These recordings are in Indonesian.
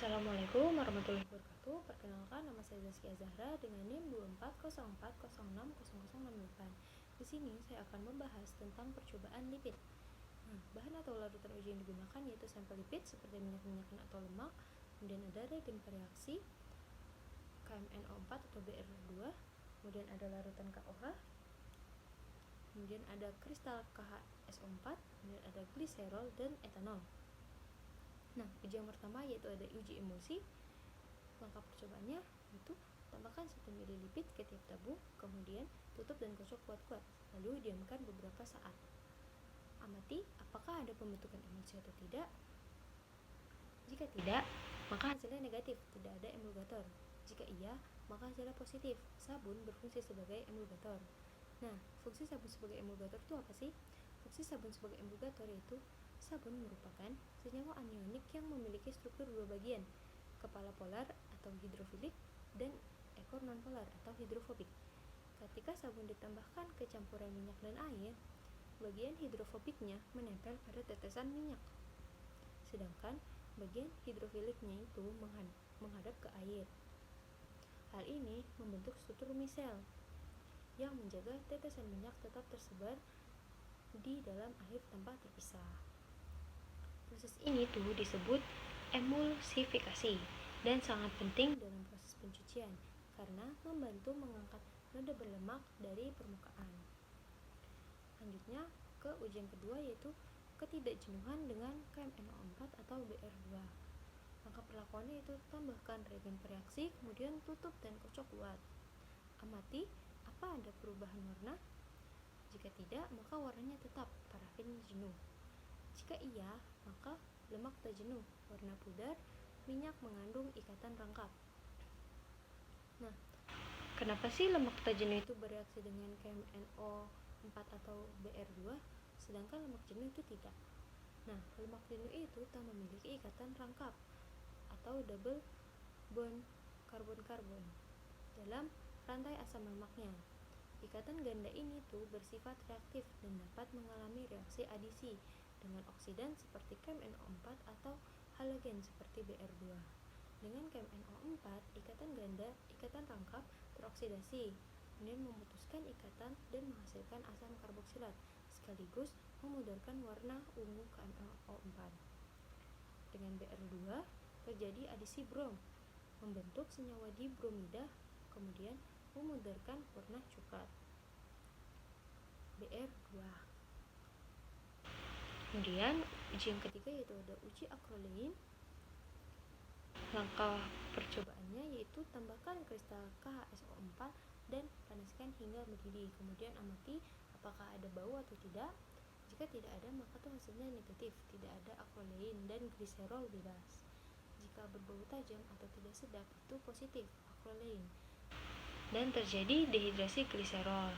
Assalamualaikum warahmatullahi wabarakatuh. Perkenalkan, nama saya Zaskia Zahra dengan NIM 2404060068. Di sini saya akan membahas tentang percobaan lipid. Bahan atau larutan uji yang digunakan yaitu sampel lipid seperti minyak-minyak atau lemak, kemudian ada reagen reaksi KMNO4 atau BR2, kemudian ada larutan KOH, kemudian ada kristal KHSO4, kemudian ada gliserol dan etanol. Uji yang pertama yaitu ada uji emulsi. Langkah percobaannya yaitu tambahkan 1 ml lipid ke tiap tabung, kemudian tutup dan kocok kuat-kuat, lalu diamkan beberapa saat. Amati apakah ada pembentukan emulsi atau tidak. Jika tidak, maka hasilnya negatif, tidak ada emulgator. Jika iya, maka hasilnya positif, sabun berfungsi sebagai emulgator. Fungsi sabun sebagai emulgator itu apa sih? Fungsi sabun sebagai emulgator yaitu sabun merupakan senyawa anionik yang memiliki struktur dua bagian, kepala polar atau hidrofilik dan ekor nonpolar atau hidrofobik. Ketika sabun ditambahkan ke campuran minyak dan air, bagian hidrofobiknya menempel pada tetesan minyak, sedangkan bagian hidrofiliknya itu menghadap ke air. Hal ini membentuk struktur misel yang menjaga tetesan minyak tetap tersebar di dalam air tanpa terpisah. Proses ini disebut emulsifikasi dan sangat penting dalam proses pencucian karena membantu mengangkat noda berlemak dari permukaan. Lanjutnya ke ujian kedua yaitu ketidakjenuhan dengan KMNO4 atau BR2. Langkah perlakuannya itu tambahkan reagen reaksi, kemudian tutup dan kocok kuat. Amati apa ada perubahan warna. Jika tidak, maka warnanya tetap parafin jenuh. Jika iya, maka lemak tak jenuh, warna pudar, minyak mengandung ikatan rangkap. Kenapa sih lemak tak jenuh itu bereaksi dengan KMNO4 atau BR2, sedangkan lemak jenuh itu tidak? Lemak jenuh itu tak memiliki ikatan rangkap atau double bond karbon-karbon dalam rantai asam lemaknya. Ikatan ganda ini bersifat reaktif dan dapat mengalami reaksi adisi dengan oksidan seperti KMNO4 atau halogen seperti BR2. Dengan KMNO4, ikatan rangkap teroksidasi, kemudian memutuskan ikatan dan menghasilkan asam karboksilat, sekaligus memudarkan warna ungu KMNO4. Dengan BR2, terjadi adisi brom, membentuk senyawa dibromida, kemudian memudarkan warna coklat. BR2. Kemudian uji yang ketiga yaitu ada uji akrolein. Langkah percobaannya yaitu tambahkan kristal KHSO4 dan panaskan hingga mendidih. Kemudian amati apakah ada bau atau tidak. Jika tidak ada, maka hasilnya negatif, tidak ada akrolein dan gliserol bebas. Jika berbau tajam atau tidak sedap, itu positif, akrolein, dan terjadi dehidrasi gliserol.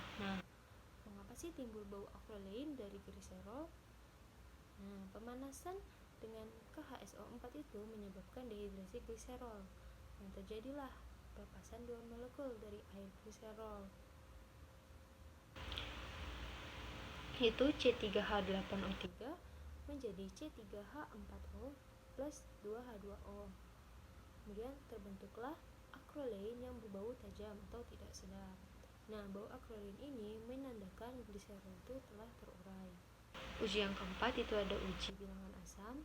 Mengapa sih timbul bau akrolein dari gliserol? Pemanasan dengan KHSO4 itu menyebabkan dehidrasi gliserol, dan terjadilah pelepasan dua molekul dari air gliserol, yaitu C3H8O3 menjadi C3H4O plus 2H2O. Kemudian terbentuklah akrolein yang berbau tajam atau tidak sedap. Bau akrolein ini menandakan gliserol itu telah terurai. Uji yang keempat itu ada uji bilangan asam.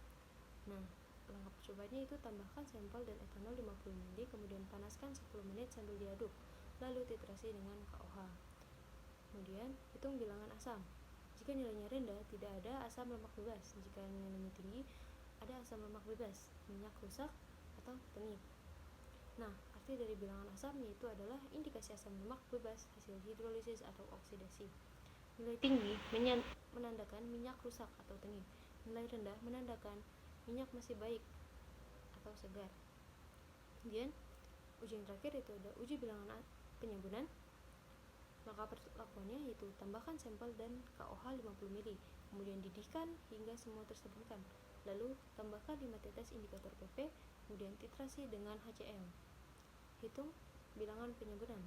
Langkah percobaannya itu tambahkan sampel dan etanol 50 ml, kemudian panaskan 10 menit sambil diaduk, lalu titrasi dengan KOH. Kemudian hitung bilangan asam. Jika nilainya rendah, tidak ada asam lemak bebas. Jika nilainya tinggi, ada asam lemak bebas, minyak rusak, atau tengik. Arti dari bilangan asam yaitu adalah indikasi asam lemak bebas hasil hidrolisis atau oksidasi. Nilai tinggi menandakan minyak rusak atau tengik. Nilai rendah menandakan minyak masih baik atau segar. Kemudian uji yang terakhir itu ada uji bilangan penyambunan. Maka perlakuannya yaitu tambahkan sampel dan KOH 50 ml, kemudian didihkan hingga semua tersambungkan, lalu tambahkan 5 tetes indikator PP, kemudian titrasi dengan HCl. Hitung bilangan penyambunan.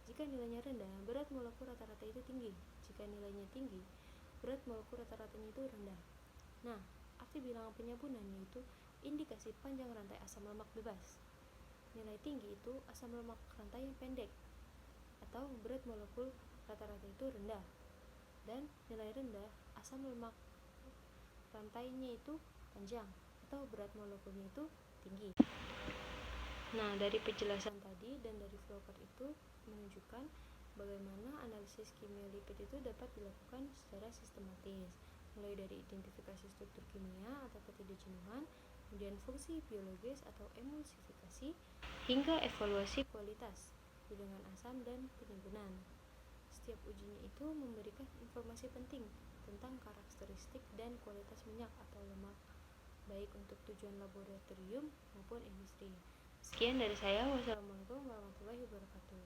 Jika nilainya rendah, berat molekul rata-rata itu tinggi. Jika nilainya tinggi, berat molekul rata-ratanya itu rendah. Arti bilangan penyambunan yaitu indikasi panjang rantai asam lemak bebas. Nilai tinggi itu asam lemak rantai yang pendek atau berat molekul rata-rata itu rendah, dan nilai rendah asam lemak rantainya itu panjang atau berat molekulnya itu tinggi. Nah, dari penjelasan tadi dan dari flowchart itu menunjukkan bagaimana analisis kimia lipid itu dapat dilakukan secara sistematis, mulai dari identifikasi struktur kimia atau ketidakjenuhan, kemudian fungsi biologis atau emulsifikasi, hingga evaluasi kualitas hubungan asam dan penimbunan. Setiap ujinya itu memberikan informasi penting tentang karakteristik dan kualitas minyak atau lemak, baik untuk tujuan laboratorium maupun industri. Sekian dari saya. Wassalamualaikum warahmatullahi wabarakatuh.